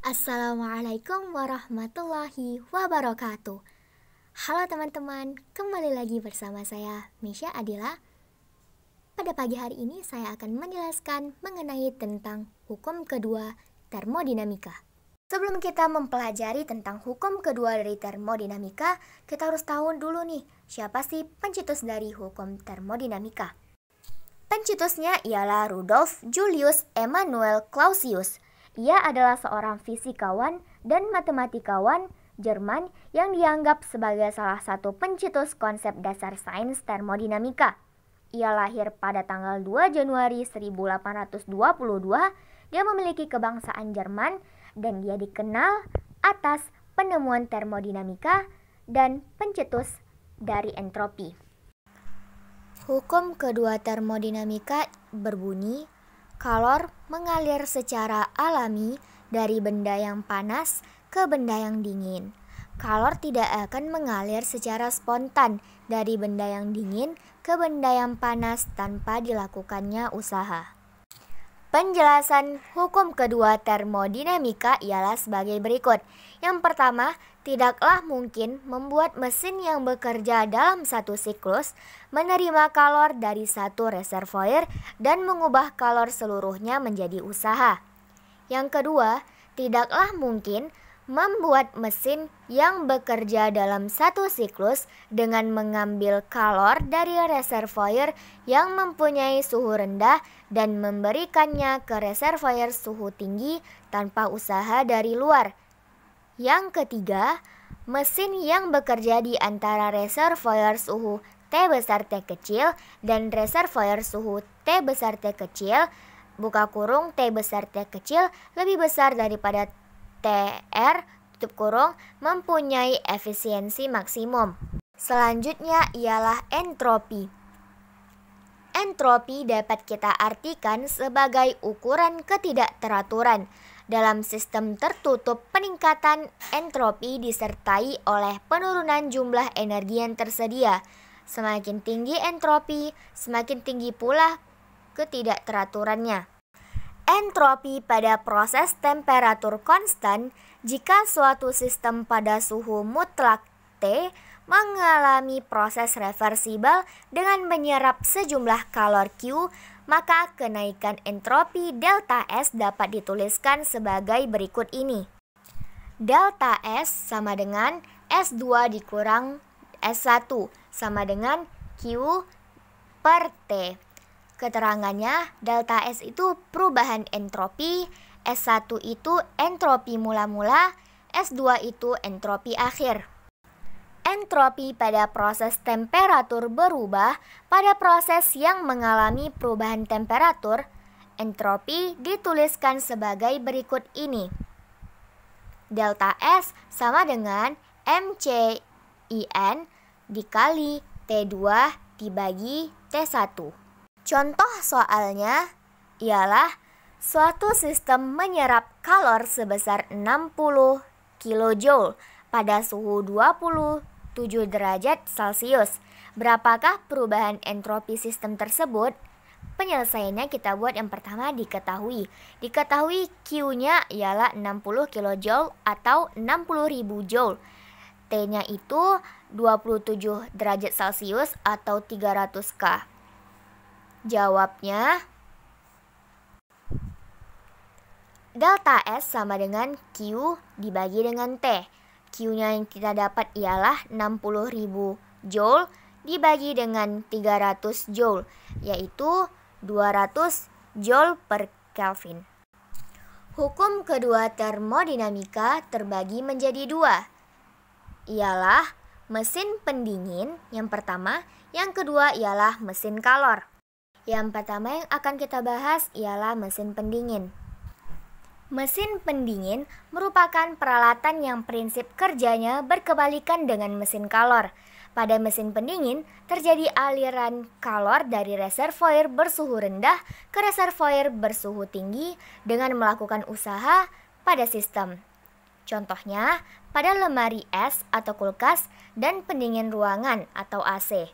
Assalamualaikum warahmatullahi wabarakatuh. Halo teman-teman, kembali lagi bersama saya Misha Adila. Pada pagi hari ini saya akan menjelaskan mengenai tentang hukum kedua termodinamika. Sebelum kita mempelajari tentang hukum kedua dari termodinamika, kita harus tahu dulu nih, siapa sih pencetus dari hukum termodinamika? Pencetusnya ialah Rudolf Julius Emanuel Clausius. Ia adalah seorang fisikawan dan matematikawan Jerman yang dianggap sebagai salah satu pencetus konsep dasar sains termodinamika. Ia lahir pada tanggal 2 Januari 1822. Dia memiliki kebangsaan Jerman dan dia dikenal atas penemuan termodinamika dan pencetus dari entropi. Hukum kedua termodinamika berbunyi, kalor mengalir secara alami dari benda yang panas ke benda yang dingin. Kalor tidak akan mengalir secara spontan dari benda yang dingin ke benda yang panas tanpa dilakukannya usaha. Penjelasan hukum kedua termodinamika ialah sebagai berikut. Yang pertama, tidaklah mungkin membuat mesin yang bekerja dalam satu siklus menerima kalor dari satu reservoir dan mengubah kalor seluruhnya menjadi usaha. Yang kedua, tidaklah mungkin membuat mesin yang bekerja dalam satu siklus dengan mengambil kalor dari reservoir yang mempunyai suhu rendah dan memberikannya ke reservoir suhu tinggi tanpa usaha dari luar. Yang ketiga, mesin yang bekerja di antara reservoir suhu T besar T kecil dan reservoir suhu T besar T kecil, buka kurung T besar T kecil lebih besar daripada TR, tutup kurung, mempunyai efisiensi maksimum. Selanjutnya ialah entropi. Entropi dapat kita artikan sebagai ukuran ketidakteraturan. Dalam sistem tertutup, peningkatan entropi disertai oleh penurunan jumlah energi yang tersedia. Semakin tinggi entropi, semakin tinggi pula ketidakteraturannya. Entropi pada proses temperatur konstan, jika suatu sistem pada suhu mutlak T mengalami proses reversibel dengan menyerap sejumlah kalor Q, maka kenaikan entropi delta S dapat dituliskan sebagai berikut ini. Delta S sama dengan S2 dikurang S1 sama dengan Q per T. Keterangannya, delta S itu perubahan entropi, S1 itu entropi mula-mula, S2 itu entropi akhir. Entropi pada proses temperatur berubah pada proses yang mengalami perubahan temperatur. Entropi dituliskan sebagai berikut ini. Delta S sama dengan MCIN dikali T2 dibagi T1. Contoh soalnya ialah suatu sistem menyerap kalor sebesar 60 kJ pada suhu 27 derajat Celcius. Berapakah perubahan entropi sistem tersebut? Penyelesaiannya kita buat yang pertama diketahui. Diketahui Q-nya ialah 60 kJ atau 60.000 Joule. T-nya itu 27 derajat Celcius atau 300 K. Jawabnya, delta S sama dengan Q dibagi dengan T. Q-nya yang kita dapat ialah 60.000 Joule dibagi dengan 300 Joule, yaitu 200 Joule per Kelvin. Hukum kedua termodinamika terbagi menjadi dua, ialah mesin pendingin yang pertama, yang kedua ialah mesin kalor. Yang pertama yang akan kita bahas ialah mesin pendingin. Mesin pendingin merupakan peralatan yang prinsip kerjanya berkebalikan dengan mesin kalor. Pada mesin pendingin, terjadi aliran kalor dari reservoir bersuhu rendah ke reservoir bersuhu tinggi dengan melakukan usaha pada sistem. Contohnya, pada lemari es atau kulkas dan pendingin ruangan atau AC.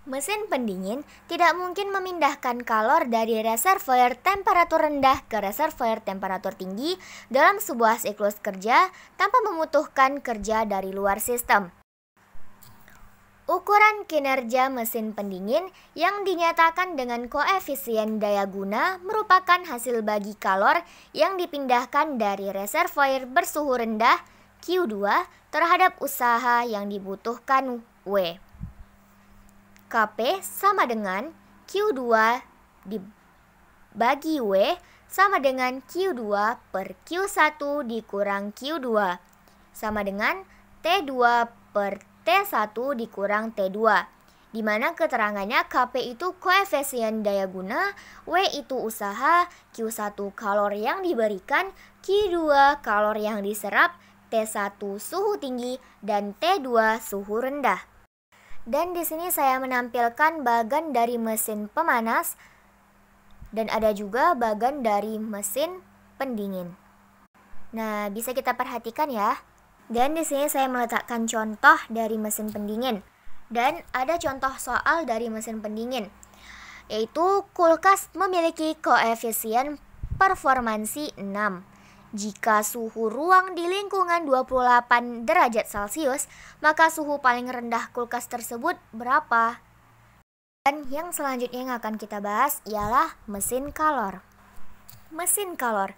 Mesin pendingin tidak mungkin memindahkan kalor dari reservoir temperatur rendah ke reservoir temperatur tinggi dalam sebuah siklus kerja tanpa membutuhkan kerja dari luar sistem. Ukuran kinerja mesin pendingin yang dinyatakan dengan koefisien daya guna merupakan hasil bagi kalor yang dipindahkan dari reservoir bersuhu rendah Q2 terhadap usaha yang dibutuhkan W. Kp sama dengan Q2 dibagi W sama dengan Q2 per Q1 dikurang Q2 sama dengan T2 per T1 dikurang T2, di mana keterangannya Kp itu koefisien daya guna, W itu usaha, Q1 kalor yang diberikan, Q2 kalor yang diserap, T1 suhu tinggi, dan T2 suhu rendah. Dan di sini saya menampilkan bagan dari mesin pemanas dan ada juga bagan dari mesin pendingin. Nah, bisa kita perhatikan ya. Dan di sini saya meletakkan contoh dari mesin pendingin. Dan ada contoh soal dari mesin pendingin, yaitu kulkas memiliki koefisien performansi 6. Jika suhu ruang di lingkungan 28 derajat Celcius, maka suhu paling rendah kulkas tersebut berapa? Dan yang selanjutnya yang akan kita bahas ialah mesin kalor. Mesin kalor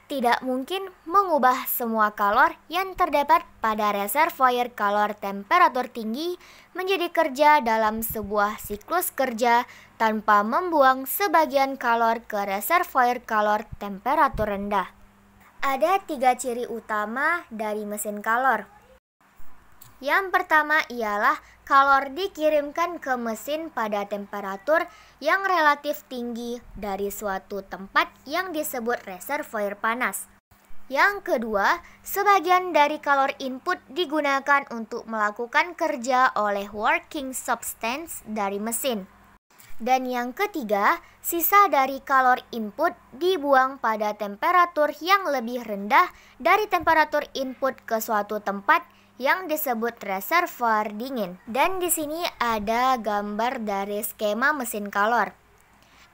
tidak mungkin mengubah semua kalor yang terdapat pada reservoir kalor temperatur tinggi menjadi kerja dalam sebuah siklus kerja tanpa membuang sebagian kalor ke reservoir kalor temperatur rendah. Ada 3 ciri utama dari mesin kalor. Yang pertama ialah kalor dikirimkan ke mesin pada temperatur yang relatif tinggi dari suatu tempat yang disebut reservoir panas. Yang kedua, sebagian dari kalor input digunakan untuk melakukan kerja oleh working substance dari mesin. Dan yang ketiga, sisa dari kalor input dibuang pada temperatur yang lebih rendah dari temperatur input ke suatu tempat yang disebut reservoir dingin. Dan di sini ada gambar dari skema mesin kalor.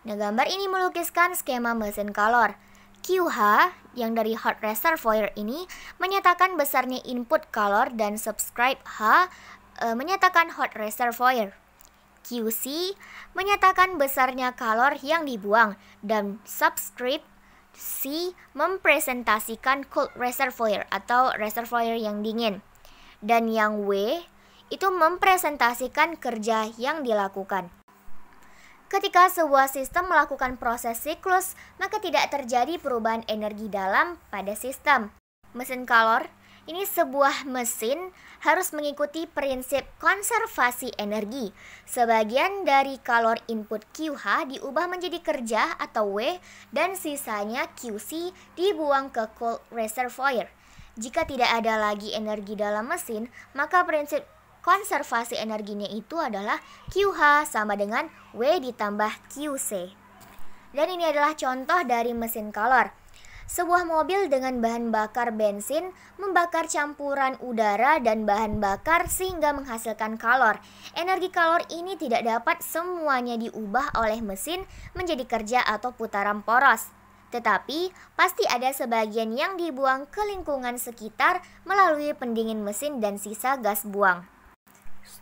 Nah, gambar ini melukiskan skema mesin kalor. QH yang dari hot reservoir ini menyatakan besarnya input kalor dan subscribe H menyatakan hot reservoir. QC menyatakan besarnya kalor yang dibuang dan subscript C mempresentasikan cold reservoir atau reservoir yang dingin. Dan yang W itu mempresentasikan kerja yang dilakukan. Ketika sebuah sistem melakukan proses siklus, maka tidak terjadi perubahan energi dalam pada sistem. Mesin kalor ini sebuah mesin harus mengikuti prinsip konservasi energi. Sebagian dari kalor input QH diubah menjadi kerja atau W dan sisanya QC dibuang ke cold reservoir. Jika tidak ada lagi energi dalam mesin, maka prinsip konservasi energinya itu adalah QH sama dengan W ditambah QC. Dan ini adalah contoh dari mesin kalor. Sebuah mobil dengan bahan bakar bensin membakar campuran udara dan bahan bakar sehingga menghasilkan kalor. Energi kalor ini tidak dapat semuanya diubah oleh mesin menjadi kerja atau putaran poros. Tetapi pasti ada sebagian yang dibuang ke lingkungan sekitar melalui pendingin mesin dan sisa gas buang.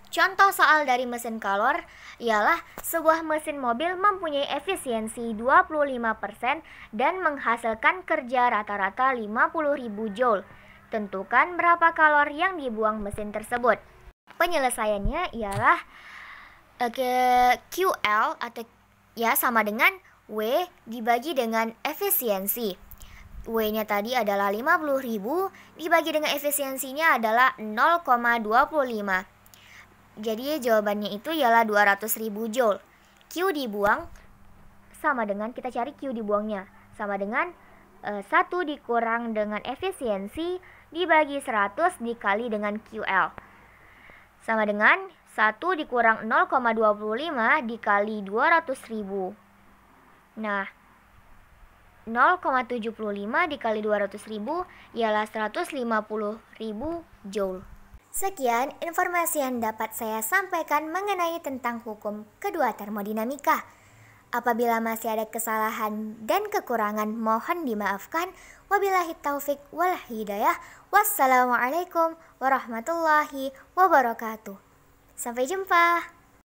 Contoh soal dari mesin kalor ialah sebuah mesin mobil mempunyai efisiensi 25% dan menghasilkan kerja rata-rata 50.000 joule. Tentukan berapa kalor yang dibuang mesin tersebut. Penyelesaiannya ialah QL atau ya sama dengan W dibagi dengan efisiensi. W-nya tadi adalah 50.000 dibagi dengan efisiensinya adalah 0,25. Jadi jawabannya itu ialah 200.000 joule. Q dibuang sama dengan, kita cari Q dibuangnya, sama dengan 1 dikurang dengan efisiensi dibagi 100 dikali dengan QL. Sama dengan 1 dikurang 0,25 dikali 200.000. Nah, 0,75 dikali 200.000 ialah 150.000 joule. Sekian informasi yang dapat saya sampaikan mengenai tentang hukum kedua termodinamika. Apabila masih ada kesalahan dan kekurangan, mohon dimaafkan. Wabillahi taufik wal hidayah. Wassalamualaikum warahmatullahi wabarakatuh. Sampai jumpa.